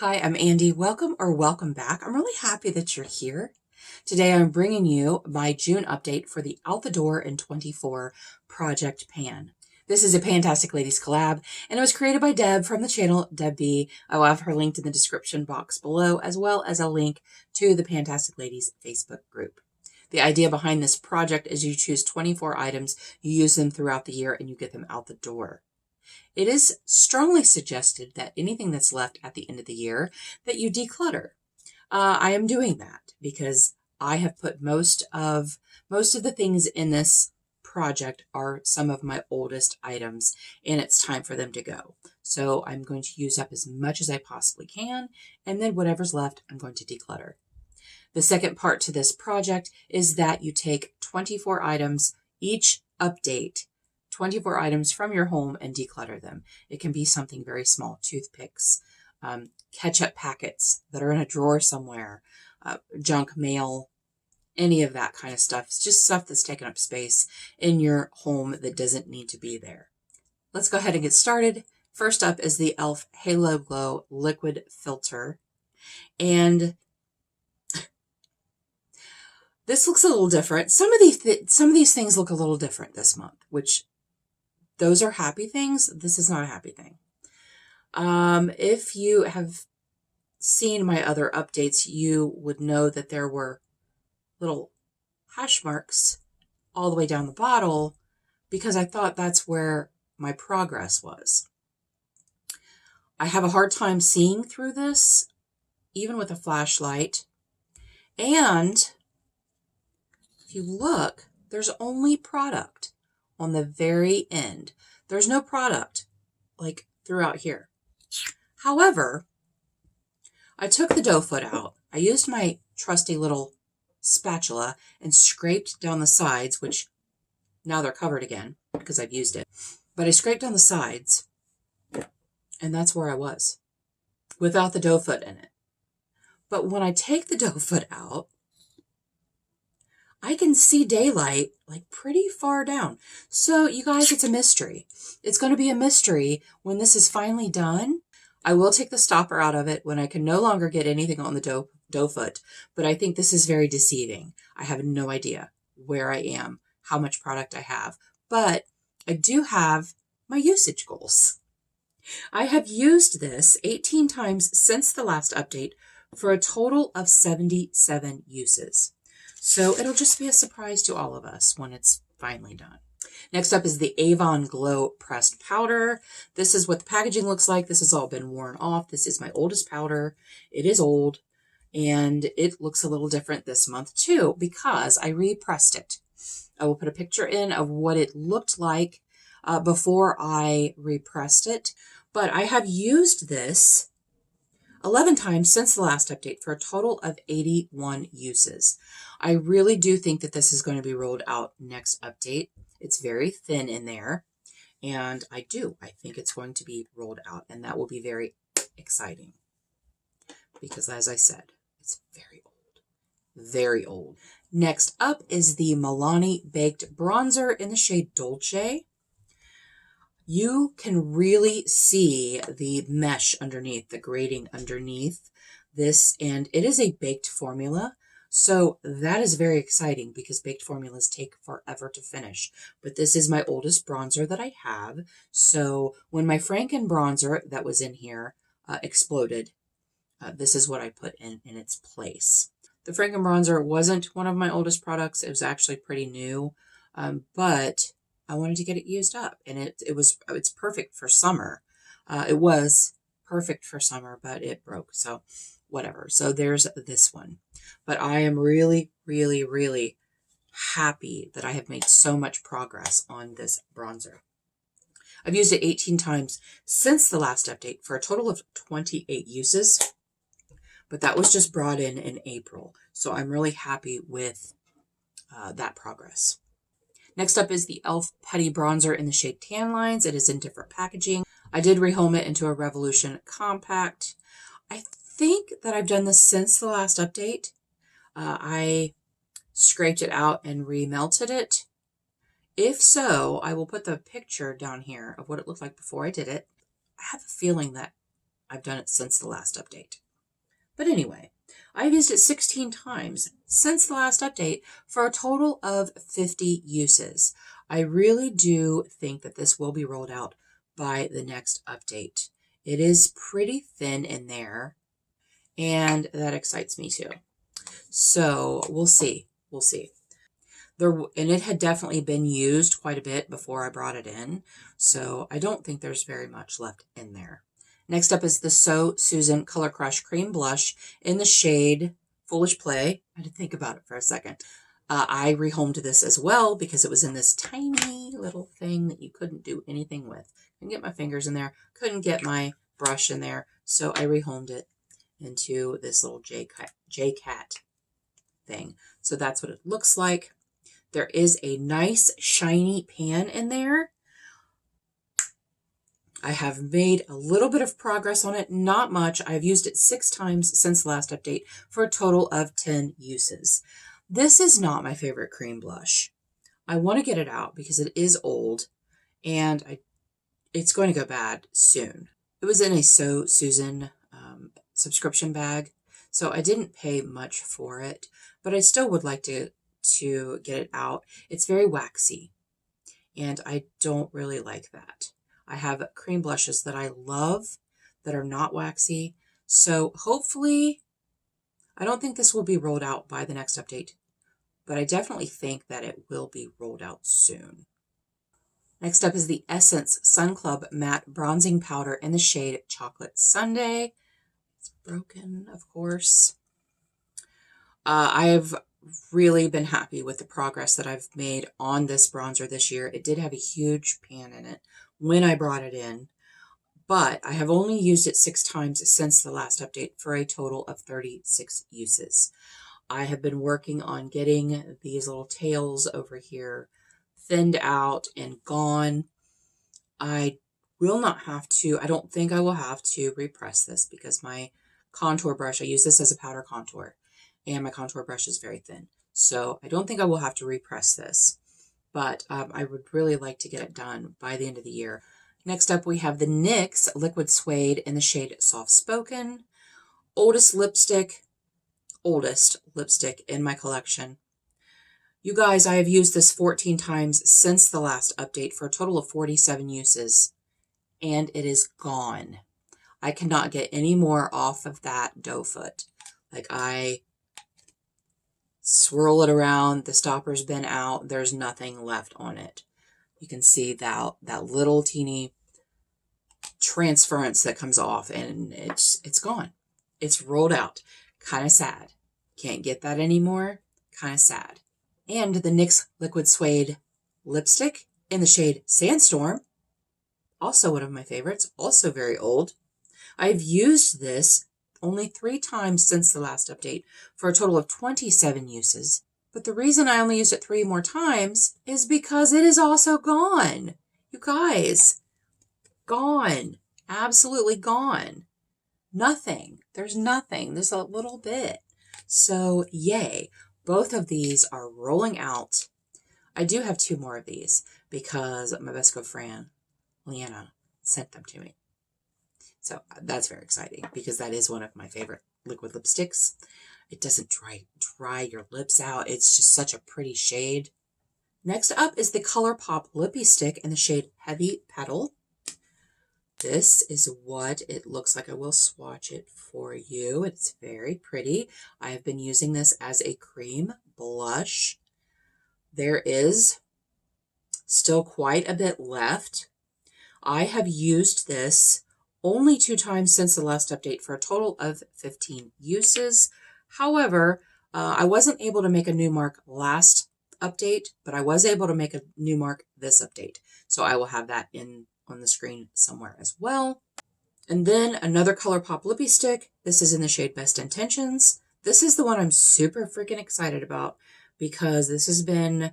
Hi, I'm Andi. Welcome back. I'm really happy that you're here. Today I'm bringing you my June update for the Out the Door in 24 Project Pan. This is a Pantastic Ladies collab, and it was created by Deb from the channel Deb B. I will have her linked in the description box below, as well as a link to the Pantastic Ladies Facebook group. The idea behind this project is you choose 24 items, you use them throughout the year, and you get them out the door. It is strongly suggested that anything that's left at the end of the year that you declutter. I am doing that because I have put most of the things in this project are some of my oldest items, and it's time for them to go. So I'm going to use up as much as I possibly can, and then whatever's left, I'm going to declutter. The second part to this project is that you take 24 items, each update 24 items from your home and declutter them. It can be something very small, toothpicks, ketchup packets that are in a drawer somewhere, junk mail, any of that kind of stuff. It's just stuff that's taking up space in your home that doesn't need to be there. Let's go ahead and get started. First up is the e.l.f. Halo Glow Liquid Filter. And this looks a little different. Some of these things look a little different this month, which those are happy things. This is not a happy thing. If you have seen my other updates, you would know that there were little hash marks all the way down the bottle because I thought that's where my progress was. I have a hard time seeing through this, even with a flashlight. And if you look, there's only product on the very end. There's no product like throughout here. However, I took the dough foot out. I used my trusty little spatula and scraped down the sides, which now they're covered again because I've used it. But I scraped down the sides, and that's where I was without the dough foot in it. But when I take the dough foot out, I can see daylight like pretty far down. So you guys, it's a mystery. It's going to be a mystery when this is finally done. I will take the stopper out of it when I can no longer get anything on the dough foot, but I think this is very deceiving. I have no idea where I am, how much product I have, but I do have my usage goals. I have used this 18 times since the last update for a total of 77 uses. So it'll just be a surprise to all of us when it's finally done. Next up is the Avon Glow Pressed Powder. This is what the packaging looks like. This has all been worn off. This is my oldest powder. It is old, and it looks a little different this month too because I repressed it. I will put a picture in of what it looked like before I repressed it. But I have used this 11 times since the last update for a total of 81 uses. I really do think that this is going to be rolled out next update. It's very thin in there, and I think it's going to be rolled out, and that will be very exciting because, as I said, it's very old. Very old. Next up is the Milani Baked Bronzer in the shade Dolce. You can really see the mesh underneath, the grating underneath this, and it is a baked formula. So that is very exciting because baked formulas take forever to finish. But this is my oldest bronzer that I have. So when my Franken bronzer that was in here exploded, this is what I put in its place. The Franken bronzer wasn't one of my oldest products. It was actually pretty new, but I wanted to get it used up, and it's perfect for summer. It was perfect for summer, but it broke, so whatever. So there's this one. But I am really, really, really happy that I have made so much progress on this bronzer. I've used it 18 times since the last update for a total of 28 uses, but that was just brought in April. So I'm really happy with that progress. Next up is the e.l.f. Putty Bronzer in the shade Tan Lines. It is in different packaging. I did rehome it into a Revolution Compact. I think that I've done this since the last update. I scraped it out and remelted it. If so, I will put the picture down here of what it looked like before I did it. I have a feeling that I've done it since the last update. But anyway, I've used it 16 times since the last update for a total of 50 uses. I really do think that this will be rolled out by the next update. It is pretty thin in there, and that excites me too. So we'll see. We'll see. And it had definitely been used quite a bit before I brought it in, so I don't think there's very much left in there. Next up is the So Susan Color Crush Cream Blush in the shade Foolish Play. I had to think about it for a second. I rehomed this as well because it was in this tiny little thing that you couldn't do anything with. Couldn't get my fingers in there, couldn't get my brush in there, so I rehomed it into this little J-Cat thing. So that's what it looks like. There is a nice shiny pan in there. I have made a little bit of progress on it, not much. I've used it 6 times since the last update for a total of 10 uses. This is not my favorite cream blush. I want to get it out because it is old and it's going to go bad soon. It was in a So Susan subscription bag, so I didn't pay much for it, but I still would like to get it out. It's very waxy, and I don't really like that. I have cream blushes that I love that are not waxy, so hopefully, I don't think this will be rolled out by the next update, but I definitely think that it will be rolled out soon. Next up is the Essence Sun Club Matte Bronzing Powder in the shade Chocolate Sundae. It's broken, of course. I've really been happy with the progress that I've made on this bronzer this year. It did have a huge pan in it when I brought it in, but I have only used it 6 times since the last update for a total of 36 uses. I have been working on getting these little tails over here thinned out and gone. I will not have to, I don't think I will have to repress this because my contour brush, I use this as a powder contour, and my contour brush is very thin. So I don't think I will have to repress this, but I would really like to get it done by the end of the year. Next up, we have the NYX Liquid Suede in the shade Soft Spoken. Oldest lipstick in my collection. You guys, I have used this 14 times since the last update for a total of 47 uses, and it is gone. I cannot get any more off of that doe foot. Like, I swirl it around, the stopper's been out, there's nothing left on it. You can see that little teeny transference that comes off, and it's gone. It's rolled out. Kind of sad. Can't get that anymore. Kind of sad. And the NYX Liquid Suede lipstick in the shade Sandstorm. Also one of my favorites. Also very old. I've used this only 3 times since the last update for a total of 27 uses. But the reason I only used it 3 more times is because it is also gone. You guys, gone. Absolutely gone. Nothing. There's nothing. There's a little bit. So, yay. Both of these are rolling out. I do have 2 more of these because my best girlfriend, Leanna, sent them to me. So that's very exciting because that is one of my favorite liquid lipsticks. It doesn't dry your lips out. It's just such a pretty shade. Next up is the ColourPop Lippy Stick in the shade Heavy Petal. This is what it looks like. I will swatch it for you. It's very pretty. I have been using this as a cream blush. There is still quite a bit left. I have used this only 2 times since the last update for a total of 15 uses. However, I wasn't able to make a new mark last update, but I was able to make a new mark this update. So I will have that on the screen somewhere as well. And then another ColourPop Lippy Stick. This is in the shade Best Intentions. This is the one I'm super freaking excited about because this has been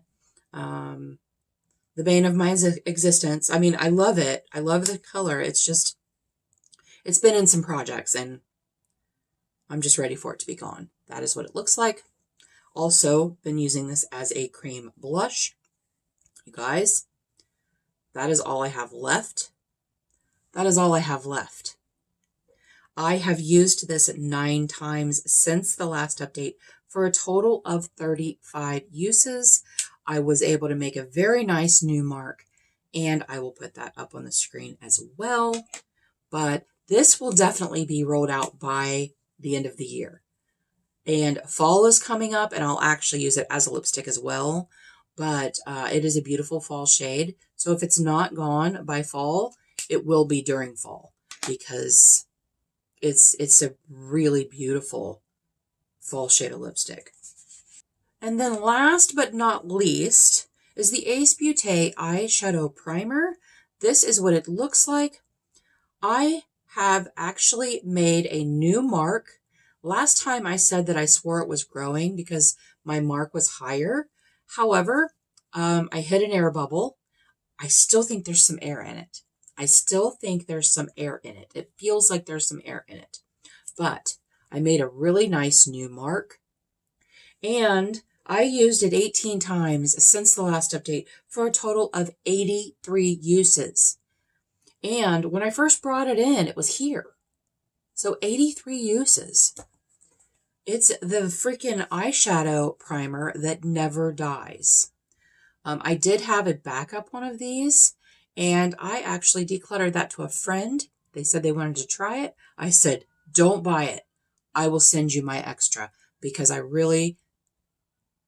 the bane of my existence. I mean, I love it. I love the color. It's just, it's been in some projects and I'm just ready for it to be gone. That is what it looks like. Also been using this as a cream blush. You guys, that is all I have left. That is all I have left. I have used this 9 times since the last update for a total of 35 uses. I was able to make a very nice new mark, and I will put that up on the screen as well. But this will definitely be rolled out by the end of the year. And fall is coming up, and I'll actually use it as a lipstick as well. But it is a beautiful fall shade. So if it's not gone by fall, it will be during fall, because it's a really beautiful fall shade of lipstick. And then last but not least is the Ace Beauté eyeshadow primer. This is what it looks like. I have actually made a new mark. Last time I said that I swore it was growing because my mark was higher. However, I hit an air bubble. I still think there's some air in it. It feels like there's some air in it. But I made a really nice new mark. And I used it 18 times since the last update for a total of 83 uses. And when I first brought it in, it was here. So 83 uses. It's the freaking eyeshadow primer that never dies. I did have a backup one of these, and I actually decluttered that to a friend. They said they wanted to try it. I said, don't buy it. I will send you my extra, because I really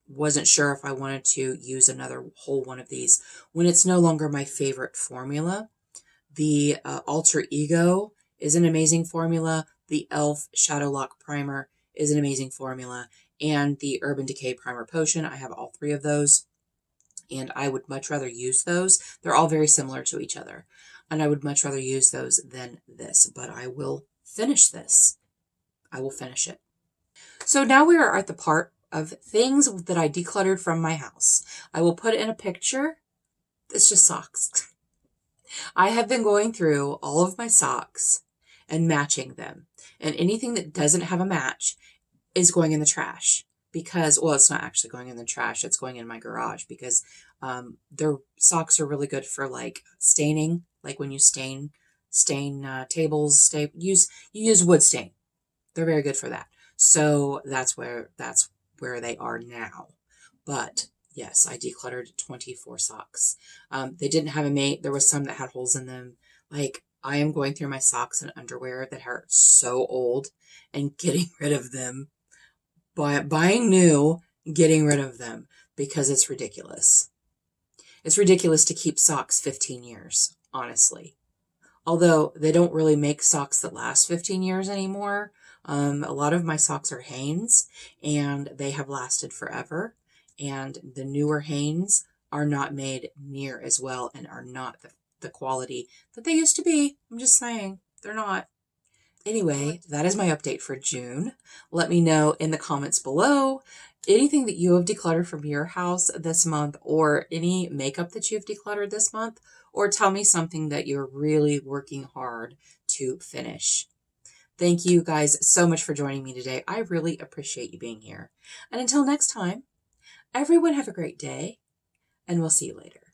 wasn't sure if I wanted to use another whole one of these when it's no longer my favorite formula. The Alter Ego is an amazing formula. The e.l.f. Shadow Lock Primer is an amazing formula. And the Urban Decay Primer Potion, I have all 3 of those. And I would much rather use those. They're all very similar to each other. And I would much rather use those than this. But I will finish this. I will finish it. So now we are at the part of things that I decluttered from my house. I will put in a picture. It's just socks. I have been going through all of my socks and matching them. And anything that doesn't have a match is going in the trash. Because, well, it's not actually going in the trash. It's going in my garage, because their socks are really good for like staining. Like when you stain tables, you use wood stain. They're very good for that. So that's where they are now. But yes, I decluttered 24 socks. They didn't have a mate. There was some that had holes in them. Like, I am going through my socks and underwear that are so old and getting rid of them. Buying new, getting rid of them, because it's ridiculous. It's ridiculous to keep socks 15 years, honestly. Although they don't really make socks that last 15 years anymore. A lot of my socks are Hanes, and they have lasted forever. And the newer Hanes are not made near as well and are not the quality that they used to be. I'm just saying, they're not. Anyway, that is my update for June. Let me know in the comments below anything that you have decluttered from your house this month, or any makeup that you've decluttered this month, or tell me something that you're really working hard to finish. Thank you guys so much for joining me today. I really appreciate you being here. And until next time, everyone have a great day, and we'll see you later.